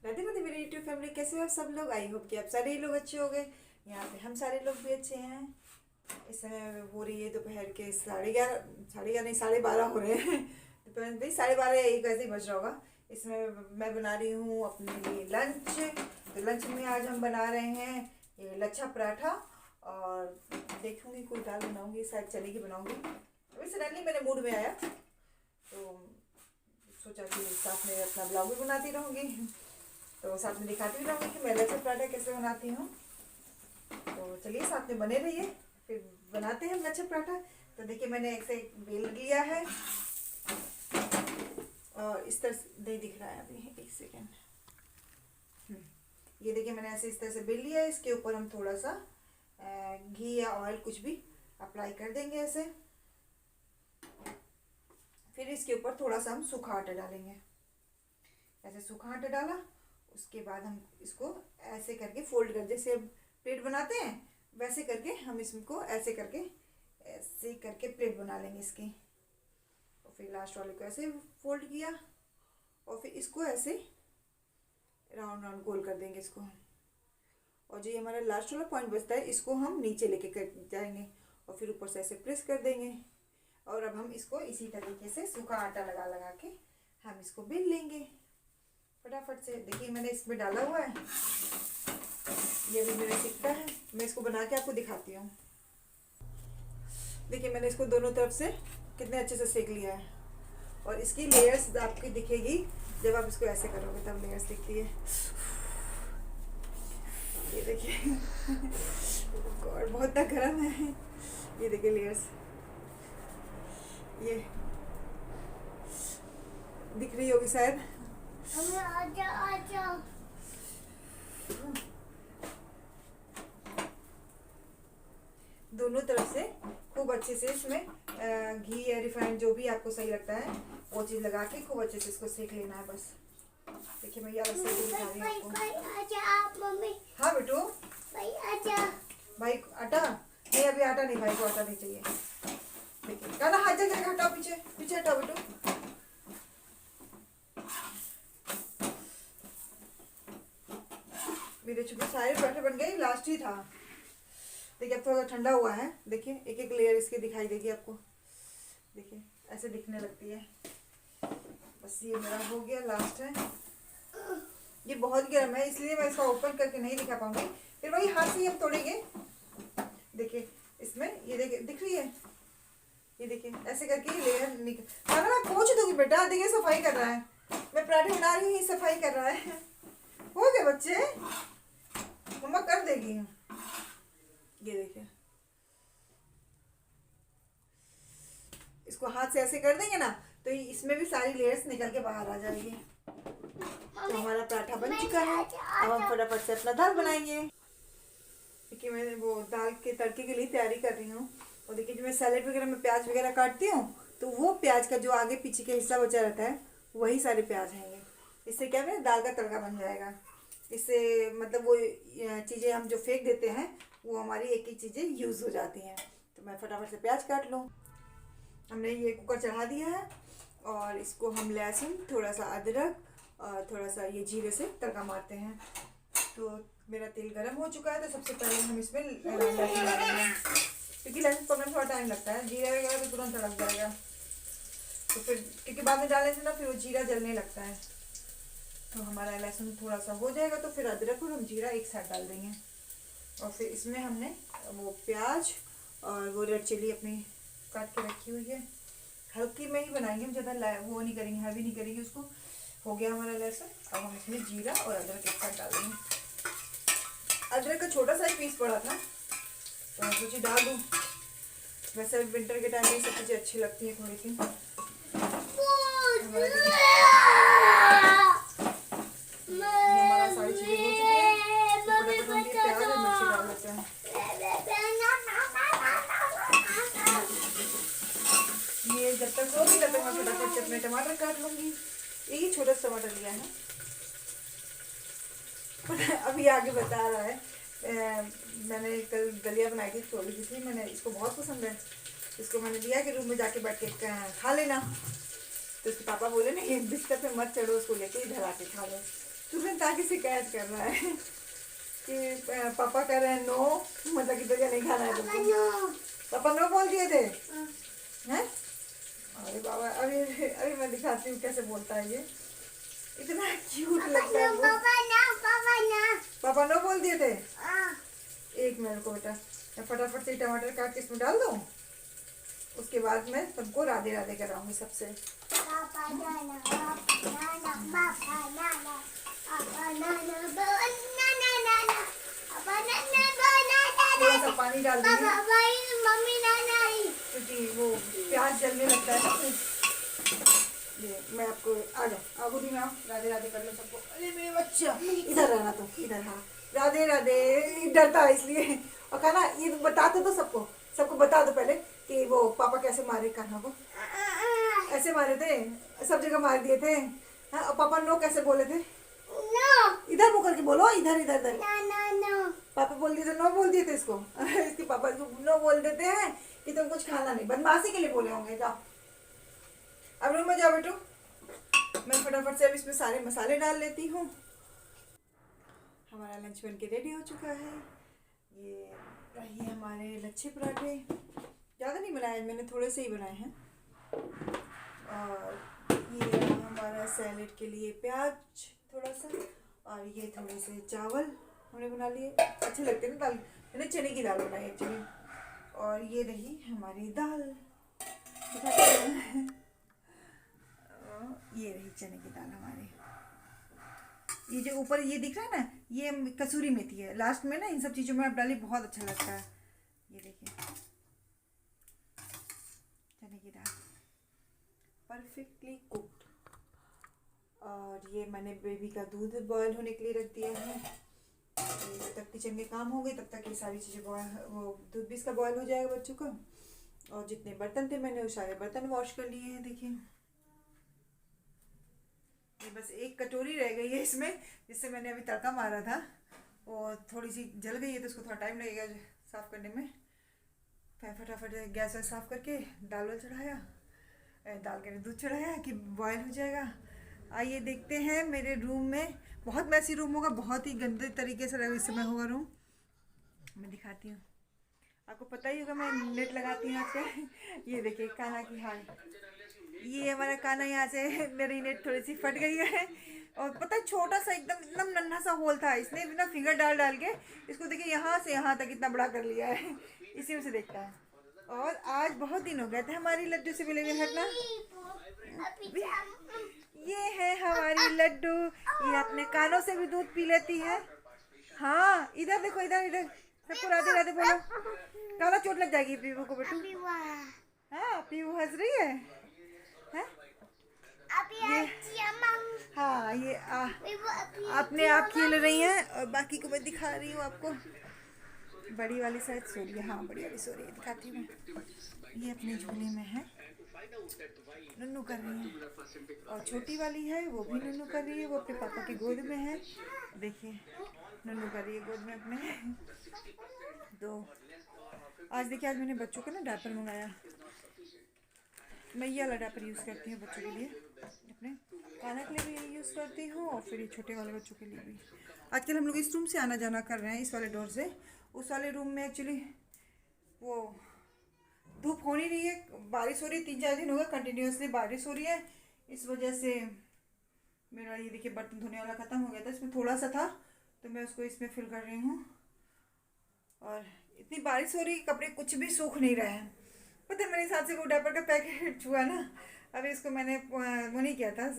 राधे राधे मेरी YouTube family, कैसे हो आप सब लोग। आई होप कि आप सारे ही लोग अच्छे हो गए। यहाँ पे हम सारे लोग भी अच्छे हैं। इस समय हो रही है दोपहर के 11:30, 11:30 नहीं 12:30 हो रहे हैं। दोपहर भाई 12:30 1 ऐसे ही बज रहा होगा। इसमें मैं बना रही हूँ अपने लिए लंच। तो लंच में आज हम बना रहे हैं ये लच्छा पराठा, और देखूँगी कोई दाल बनाऊँगी, शायद चने की बनाऊँगी। अभी सडनली मेरे मूड में आया तो सोचा कि साथ में अपना ब्लॉग भी बनाती रहूँगी, तो साथ में दिखाती भी रहूँगी कि मैं लच्छा पराठा कैसे बनाती हूँ। तो चलिए साथ में बने रहिए, फिर बनाते हैं लच्छा पराठा। तो देखिए मैंने ऐसे बेल लिया है, और इस तरह से नहीं दिख रहा है अभी, एक सेकेंड। ये देखिए मैंने ऐसे इस तरह से बेल लिया है। इसके ऊपर हम थोड़ा सा घी या ऑयल कुछ भी अप्लाई कर देंगे ऐसे। फिर इसके ऊपर थोड़ा सा हम सूखा आटा डालेंगे। ऐसे सूखा आटा डाला, उसके बाद हम इसको ऐसे करके फोल्ड कर, जैसे प्लेट बनाते हैं वैसे करके हम इसको ऐसे करके प्लेट बना लेंगे इसकी। और फिर लास्ट वाले को ऐसे फोल्ड किया, और फिर इसको ऐसे राउंड राउंड गोल कर देंगे इसको। और जो ये हमारा लास्ट वाला पॉइंट बचता है, इसको हम नीचे लेके कर जाएंगे, और फिर ऊपर से ऐसे प्रेस कर देंगे। और अब हम इसको इसी तरीके से सूखा आटा लगा लगा के हम इसको बेल लेंगे फटाफट से। देखिए मैंने इसमें डाला हुआ है, ये भी मेरा सिक्का है। मैं इसको बना के आपको दिखाती हूँ। देखिए मैंने इसको दोनों तरफ से कितने अच्छे से सेक लिया है, और इसकी लेयर्स आपकी दिखेगी जब आप इसको ऐसे करोगे, तब लेयर्स दिखती है। ये देखिए गॉड बहुत तक गर्म है। ये देखिए लेयर्स, ये दिख रही होगी शायद। आजा आजा। दोनों तरफ से खूब अच्छे से इसमें घी या रिफाइंड जो भी आपको सही लगता है वो चीज़ लगा के खूब अच्छे से इसको सेक लेना है बस। देखिए मैं ये अलग से दिखा रही हूँ आपको। आजा आप मम्मी। हाँ बेटू। भाई आजा। भाई आटा नहीं, अभी आटा नहीं, भाई को आटा नहीं चाहिए। देखिए कहना हाथ जगह हटाओ, पीछे पीछे हटाओ बेटू। मेरे छोटे सारे पराठे बन गए, लास्ट ही था। देखिए अब थोड़ा ठंडा हुआ है, देखिए एक एक लेयर इसकी दिखाई देगी आपको। देखिए ऐसे दिखने लगती है। बस ये मेरा हो गया, लास्ट है। ये बहुत गर्म है इसलिए मैं इसको ओपन करके नहीं दिखा पाऊंगी, फिर वही हाथ से ही हम तोड़ेंगे। देखिए इसमें ये देखिए दिख रही है, ये देखिए ऐसे करके ये लेयर निकल। अगर मैं पोंछ दूंगी बेटा, देखिए सफाई कर रहा है, मैं पराठे बना रही हूँ, सफाई कर रहा है। हो गए बच्चे, मम्मा कर देगी। ये देखिए इसको हाथ से ऐसे कर देंगे ना, तो इसमें भी सारी लेयर्स निकल के बाहर आ जाएगी। तो हमारा पराठा बन चुका है। अब हम फटाफट से अपना दाल बनाएंगे। देखिए मैं वो दाल के तड़के के लिए तैयारी कर रही हूँ। और देखिए जो मैं सैलेड वगैरह में प्याज वगैरह काटती हूँ, तो वो प्याज का जो आगे पीछे का हिस्सा बचा रहता है वही सारे प्याज हैं ये। इससे क्या है, दाल का तड़का बन जाएगा। इससे मतलब वो चीज़ें हम जो फेंक देते हैं वो हमारी एक एक चीज़ें यूज़ हो जाती हैं। तो मैं फटाफट से प्याज काट लूँ। हमने ये कुकर चढ़ा दिया है, और इसको हम लहसुन, थोड़ा सा अदरक और थोड़ा सा ये जीरे से तड़का मारते हैं। तो मेरा तेल गर्म हो चुका है, तो सबसे पहले हम इसमें लहसुन डालेंगे, क्योंकि लहसुन पकने थोड़ा टाइम लगता है। जीरा वगैरह तो तुरंत तड़क जाएगा, तो फिर क्योंकि बाद में डालने से ना फिर वो जीरा जलने लगता है। तो हमारा लहसुन थोड़ा सा हो जाएगा तो फिर अदरक और हम जीरा एक साथ डाल देंगे। और फिर इसमें हमने वो प्याज और वो रेड चिली अपनी काट के रखी हुई है, हल्की में ही बनाएंगे हम, ज़्यादा वो नहीं करेंगे, हैवी नहीं करेंगे उसको। हो गया हमारा लहसुन। अब हम इसमें जीरा और अदरक एक साथ डाल देंगे। अदरक का छोटा सा ही पीस पड़ा था, तो मैं सोची डाल दूँ। वैसे विंटर के टाइम में सब चीज़ें अच्छी लगती है थोड़ी सी। हमारा सारी चीज़ें हो चुकी है, फटाफट हम प्याज और मिर्ची डाल देते हैं। ये जब तक होगी तब तक मैं फटाफट से अपने टमाटर काट लूँगी। एक छोटा सा टमाटर लिया है। अभी आगे बता रहा है, मैंने कल दलिया बनाई थी, थोड़ी सी थी, मैंने इसको बहुत पसंद है। इसको मैंने दिया कि रूम में जाके बैठ के खा लेना। तो उसके पापा बोले नहीं, बिस्तर पे मत चढ़ो, उसको लेके इधर आके खा लो। तुरंत आके शिकायत कर रहा है कि पापा कह रहे हैं नो, मतलब कि तुझे नहीं खाना है तुमको। नो पापा नो बोल दिए थे हैं। अरे बाबा, अभी अभी मैं दिखाती हूँ कैसे बोलता है ये, इतना क्यूट लगता है वो। पापा नो बोल दिए थे। एक मिनट को बेटा, मैं फटाफट से टमाटर काट के इसमें डाल दूँ, उसके बाद मैं तुमको राधे राधे कराऊंगी सबसे। थोड़ा सा पानी डाल देंगे क्योंकि वो प्याज जलने लगता है ना। ये मैं आपको आ जाओ, आगुदी में आओ, राधे राधे कर लो सबको। अरे मेरे बच्चा, इधर रहना तुम, इधर। हाँ राधे राधे, डरता है इसलिए। और कहना ये बता दो सबको, सबको बता दो पहले कि वो पापा कैसे मारे कान्हा को। ऐसे मारे थे, सब जगह मार दिए थे। हाँ, और पापा नो कैसे बोले थे? इधर मुकर के बोलो, इधर इधर इधर। पापा बोल दिए थे, नो बोल दिए थे इसको। इसके पापा इसको नो बोल देते हैं कि तुम कुछ खाना नहीं, बदमाशी के लिए बोले होंगे। जाओ अब रूम में जाओ बेटू, मैं फटाफट से अब इसमें सारे मसाले डाल लेती हूँ। हमारा लंच बन के रेडी हो चुका है। ये रही हमारे लच्छे पराठे, ज़्यादा नहीं बनाए मैंने, थोड़े से ही बनाए हैं। और ये रहा हमारा सैलेड के लिए प्याज थोड़ा सा, और ये थोड़े से चावल हमने बना लिए, अच्छे लगते हैं ना दाल। मैंने चने की दाल बनाई एक्चुअली। और ये रही हमारी दाल, ये रही चने की दाल हमारी। ये जो ऊपर ये दिख रहा है ना, ये कसूरी मेथी है। लास्ट में ना इन सब चीज़ों में आप डालिए, बहुत अच्छा लगता है। ये देखिए चने की दाल परफेक्टली कुक्ड। और ये मैंने बेबी का दूध बॉयल होने के लिए रख दिया है। जब तक किचन के काम हो गए तब तक ये सारी चीज़ें वो दूध भी इसका बॉयल हो जाएगा बच्चों का। और जितने बर्तन थे मैंने वो सारे बर्तन वॉश कर लिए हैं। देखिए ये बस एक कटोरी रह गई है इसमें, जिससे मैंने अभी तड़का मारा था, और थोड़ी सी जल गई है तो उसको थोड़ा टाइम लगेगा साफ़ करने में। फिर फटाफट गैस वैस साफ़ करके दाल वाल चढ़ाया, दाल के दूध चढ़ाया कि बॉयल हो जाएगा। आइए देखते हैं मेरे रूम में। बहुत मैसी रूम होगा, बहुत ही गंदे तरीके से इस समय होगा रूम। मैं दिखाती हूँ, आपको पता ही होगा मैं नेट लगाती हूँ यहाँ पे। ये देखिए कान्हा की हाल, ये हमारा कान्हा यहाँ से, मेरी नेट थोड़ी सी फट गई है। और पता है छोटा सा एकदम नन्हा सा होल था, इसने बिना फिंगर डाल डाल के इसको देखिए यहाँ से यहाँ तक इतना बड़ा कर लिया है। इसी में से देखता है। और आज बहुत दिन हो गए थे हमारी लड्डू से मिले हुए हटना। ये है हमारी लड्डू, ये अपने कानों से भी दूध पी लेती है। हाँ इधर देखो, इधर इधर सबको राधे राधे बोलो। काला चोट लग जाएगी पीवू को बेटू। हाँ पीवू हंस रही है, हैं? ये हाँ ये अपने आप खेल रही हैं, और बाकी को मैं दिखा रही हूँ आपको। बड़ी वाली शायद सो रही है, हाँ बड़ी वाली सो रही है, दिखाती हूँ मैं। ये अपने झूले में है, नन्नू कर रही है। और छोटी वाली है वो भी नन्नू कर रही है, वो अपने पापा की गोद में है। देखिए नन्नू कर रही है गोद में अपने। तो आज देखिए, आज मैंने बच्चों का ना डायपर मंगाया। मैं ये वाला डायपर यूज़ करती हूँ बच्चों के लिए, अपने कान्हा के लिए भी यही यूज़ करती हूँ, और फिर ये छोटे वाले बच्चों के लिए भी। आजकल हम लोग इस रूम से आना जाना कर रहे हैं, इस वाले डोर से। उस वाले रूम में एक्चुअली वो धूप हो नहीं रही है, बारिश हो रही है, 3-4 दिन हो गए कंटिन्यूसली बारिश हो रही है। इस वजह से मेरा ये देखिए बर्तन धोने वाला ख़त्म हो गया था, इसमें थोड़ा सा था तो मैं उसको इसमें फिल कर रही हूँ। और इतनी बारिश हो रही है, कपड़े कुछ भी सूख नहीं रहे हैं। पता है मेरे हिसाब से वो डायपर का पैकेट छुआ ना, अभी इसको मैंने वो नहीं किया था,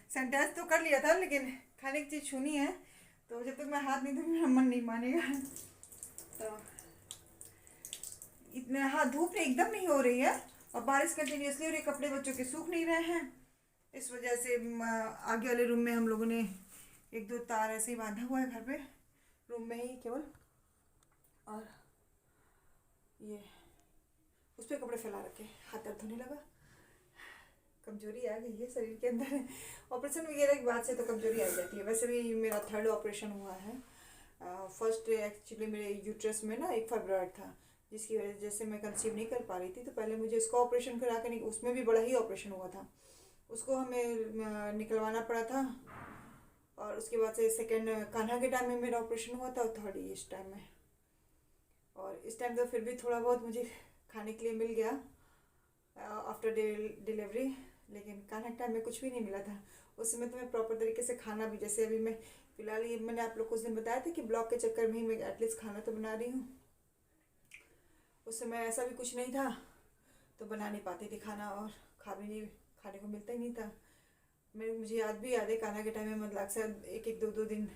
सैनिटाइज तो कर लिया था, लेकिन खाने की चीज़ छूनी है तो जब तक मैं हाथ नहीं दूँगी मेरा मन नहीं मानेगा। तो इतने हाँ धूप एकदम नहीं हो रही है, और बारिश कंटिन्यूसली हो रही है, कपड़े बच्चों के सूख नहीं रहे हैं। इस वजह से आगे वाले रूम में हम लोगों ने 1-2 तार ऐसे ही बांधा हुआ है घर पे, रूम में ही केवल। और ये उस पर कपड़े फैला रखे, हाथ दर्द होने लगा, कमजोरी आ गई है शरीर के अंदर। ऑपरेशन वगैरह की बात से तो कमजोरी आ जाती है। वैसे भी मेरा 3rd ऑपरेशन हुआ है। फर्स्ट एक्चुअली मेरे यूट्रस में ना एक फाइब्रॉइड था, जिसकी वजह से मैं कंसीव नहीं कर पा रही थी। तो पहले मुझे इसका ऑपरेशन करा के, उसमें भी बड़ा ही ऑपरेशन हुआ था, उसको हमें निकलवाना पड़ा था। और उसके बाद से सेकंड कान्हा के टाइम में मेरा ऑपरेशन हुआ था, और थर्ड इस टाइम में। और इस टाइम तो फिर भी थोड़ा बहुत मुझे खाने के लिए मिल गया आफ्टर डिलीवरी, लेकिन कान्हा के टाइम में कुछ भी नहीं मिला था। उस समय तो मैं प्रॉपर तरीके से खाना भी, जैसे अभी मैं फ़िलहाल ये मैंने आप लोग कुछ दिन बताया था कि ब्लॉग के चक्कर में ही मैं एटलीस्ट खाना तो बना रही हूँ। उस समय ऐसा भी कुछ नहीं था, तो बना नहीं पाती थी खाना, और खाने को मिलता ही नहीं था। मुझे याद है कान्हा के टाइम में मतलब अक्सर एक दो दिन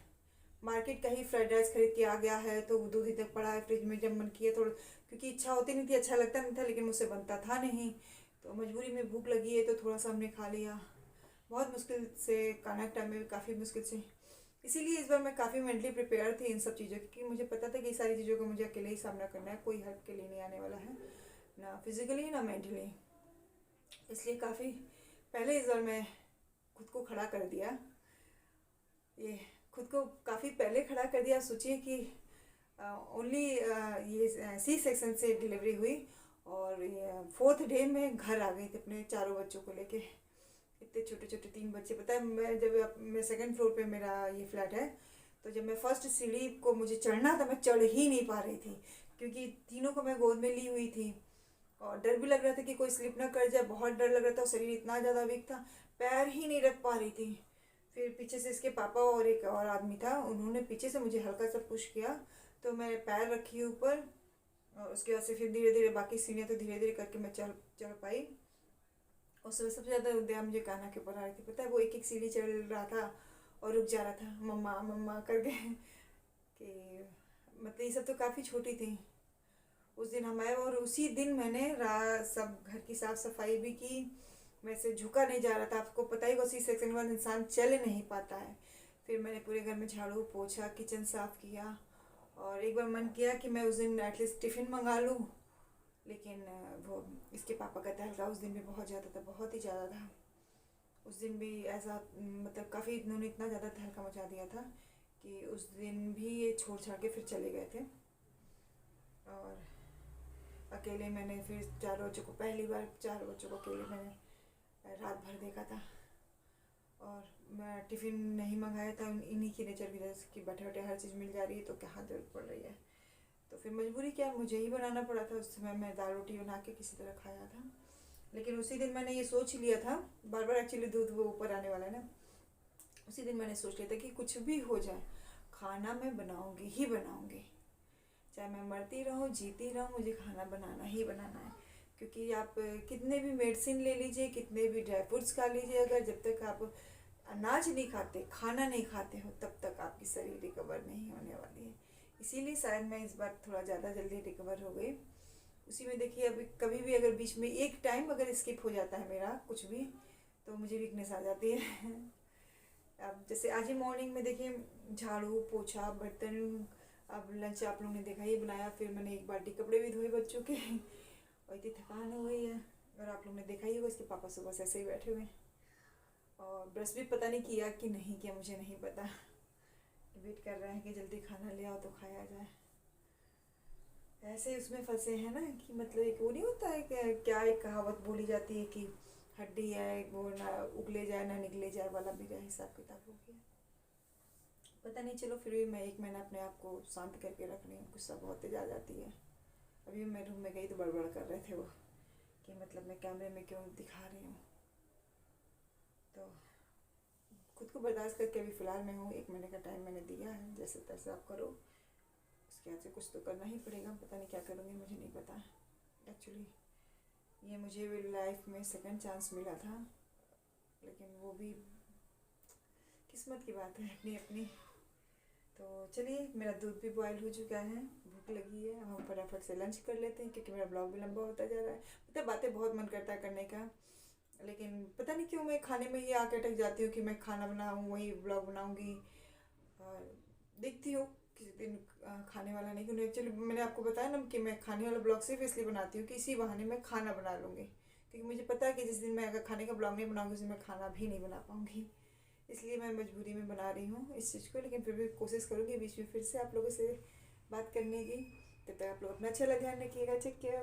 मार्केट का ही फ्राइड राइस खरीद के आ गया है, तो वो 2 दिन तक पड़ा है फ्रिज में। जब मन किया थोड़ा, क्योंकि इच्छा होती नहीं थी, अच्छा लगता नहीं था, लेकिन मुझसे बनता था नहीं, तो मजबूरी में भूख लगी है तो थोड़ा सा हमने खा लिया। बहुत मुश्किल से कान्हा के टाइम में, काफ़ी मुश्किल से। इसीलिए इस बार मैं काफ़ी मेंटली प्रिपेयर थी इन सब चीज़ों की, क्योंकि मुझे पता था कि सारी चीज़ों का मुझे अकेले ही सामना करना है, कोई हेल्प के लिए नहीं आने वाला है, ना फिज़िकली ना मेंटली। इसलिए काफ़ी पहले इस बार मैं खुद को खड़ा कर दिया, ये खुद को काफ़ी पहले खड़ा कर दिया। सोचिए कि ओनली ये सी सेक्शन से डिलीवरी हुई, और ये 4th डे में घर आ गई थी अपने चारों बच्चों को लेके। इतने छोटे छोटे 3 बच्चे। पता है, मैं 2nd फ्लोर पे मेरा ये फ्लैट है, तो जब मैं फर्स्ट सीढ़ी को मुझे चढ़ना था, मैं चढ़ ही नहीं पा रही थी, क्योंकि तीनों को मैं गोद में ली हुई थी, और डर भी लग रहा था कि कोई स्लिप ना कर जाए, बहुत डर लग रहा था। शरीर इतना ज़्यादा वीक था, पैर ही नहीं रख पा रही थी। फिर पीछे से इसके पापा और एक और आदमी था, उन्होंने पीछे से मुझे हल्का सा पुश किया, तो मैं पैर रखी ऊपर, और उसके बाद से फिर धीरे धीरे बाकी सीढ़ियाँ तो धीरे धीरे करके मैं चढ़ पाई। उस समय सबसे ज़्यादा दया मुझे कान्हा के ऊपर आ रही थी। पता है, वो एक सीढ़ी चढ़ रहा था और रुक जा रहा था, मम्मा मम्मा करके कि मतलब ये सब तो काफ़ी छोटी थी। उस दिन हम आए, और उसी दिन मैंने सब घर की साफ़ सफाई भी की। वैसे झुका नहीं जा रहा था, आपको पता ही, उसी सेक्शन के बाद इंसान चल नहीं पाता है। फिर मैंने पूरे घर में झाड़ू पोछा, किचन साफ़ किया, और एक बार मन किया कि मैं उस दिन एटलीस्ट टिफ़िन मंगा लूँ, लेकिन वो इसके पापा का तहलका उस दिन भी बहुत ज़्यादा था, बहुत ही ज़्यादा था। उस दिन भी ऐसा मतलब काफ़ी इन्होंने इतना ज़्यादा तहलका मचा दिया था कि उस दिन भी ये छोड़ छाड़ के फिर चले गए थे, और अकेले मैंने फिर 4 बच्चों को, पहली बार 4 बच्चों को अकेले मैंने रात भर देखा था। और मैं टिफ़िन नहीं मंगाया था, इन्हीं की नेचर की वजह से कि बैठे बैठे हर चीज़ मिल जा रही है तो क्या जरूरत पड़ रही है, तो फिर मजबूरी क्या, मुझे ही बनाना पड़ा था। उस समय मैं दाल रोटी बना के किसी तरह खाया था, लेकिन उसी दिन मैंने ये सोच लिया था, बार बार एक्चुअली दूध वो ऊपर आने वाला है ना, उसी दिन मैंने सोच लिया था कि कुछ भी हो जाए, खाना मैं बनाऊँगी ही बनाऊँगी, चाहे मैं मरती रहूँ जीती रहूँ, मुझे खाना बनाना ही बनाना है। क्योंकि आप कितने भी मेडिसिन ले लीजिए, कितने भी ड्राई फ्रूट्स खा लीजिए, अगर जब तक आप अनाज नहीं खाते, खाना नहीं खाते हो, तब तक आपकी शरीर रिकवर नहीं होने वाली है। इसीलिए शायद मैं इस बार थोड़ा ज़्यादा जल्दी रिकवर हो गई। उसी में देखिए, अभी कभी भी अगर बीच में एक टाइम अगर स्किप हो जाता है मेरा कुछ भी, तो मुझे वीकनेस आ जाती है। अब जैसे आज ही मॉर्निंग में देखिए, झाड़ू पोछा बर्तन, अब लंच आप लोगों ने देखा ही बनाया, फिर मैंने 1 बाल्टी कपड़े भी धोए बच्चों के, और इतनी थकान हो गई है। और आप लोगों ने देखा ही होगा, इसके पापा सुबह से ऐसे ही बैठे हुए हैं, और ब्रश भी पता नहीं किया कि नहीं किया, मुझे नहीं पता। वेट कर रहे हैं कि जल्दी खाना ले आओ तो खाया जाए। ऐसे उसमें फंसे हैं ना कि मतलब एक वो नहीं होता है कि क्या एक कहावत बोली जाती है कि हड्डी है वो ना उगले जाए ना निकले जाए वाला मेरा हिसाब किताब हो गया। पता नहीं, चलो फिर भी मैं 1 महीना अपने आप को शांत करके रख रही हूँ, गुस्सा बहुत तेज आ जाती है। अभी मैं रूम में गई तो बड़बड़ कर रहे थे वो कि मतलब मैं कैमरे में क्यों दिखा रही हूँ, तो खुद को बर्दाश्त करके अभी फ़िलहाल मैं हूँ। 1 महीने का टाइम मैंने दिया है, जैसे तैसे आप करो, उसके बाद से कुछ तो करना ही पड़ेगा। पता नहीं क्या करूँगी, मुझे नहीं पता। एक्चुअली ये मुझे भी लाइफ में सेकंड चांस मिला था, लेकिन वो भी किस्मत की बात है अपनी अपनी। तो चलिए, मेरा दूध भी बॉयल हो चुका है, भूख लगी है, हम फटाफट से लंच कर लेते हैं, क्योंकि मेरा ब्लॉग भी लंबा होता जा रहा है। मतलब बातें बहुत मन करता है करने का, लेकिन पता नहीं क्यों मैं खाने में ही आके अटक जाती हूँ कि मैं खाना बनाऊँ, वही ब्लॉग बनाऊँगी, और देखती हूँ किसी दिन खाने वाला नहीं। क्योंकि एक्चुअली मैंने आपको बताया ना कि मैं खाने वाला ब्लॉग सिर्फ इसलिए बनाती हूँ कि इसी बहाने मैं खाना बना लूँगी, क्योंकि मुझे पता है कि जिस दिन मैं अगर खाने का ब्लॉग नहीं बनाऊँगी, उस दिन मैं खाना भी नहीं बना पाऊँगी। इसलिए मैं मजबूरी में बना रही हूँ इस चीज़ को, लेकिन फिर भी कोशिश करूँगी बीच में फिर से आप लोगों से बात करने की। तब तक आप लोग अपना अच्छा ध्यान रखिएगा। ठीक है।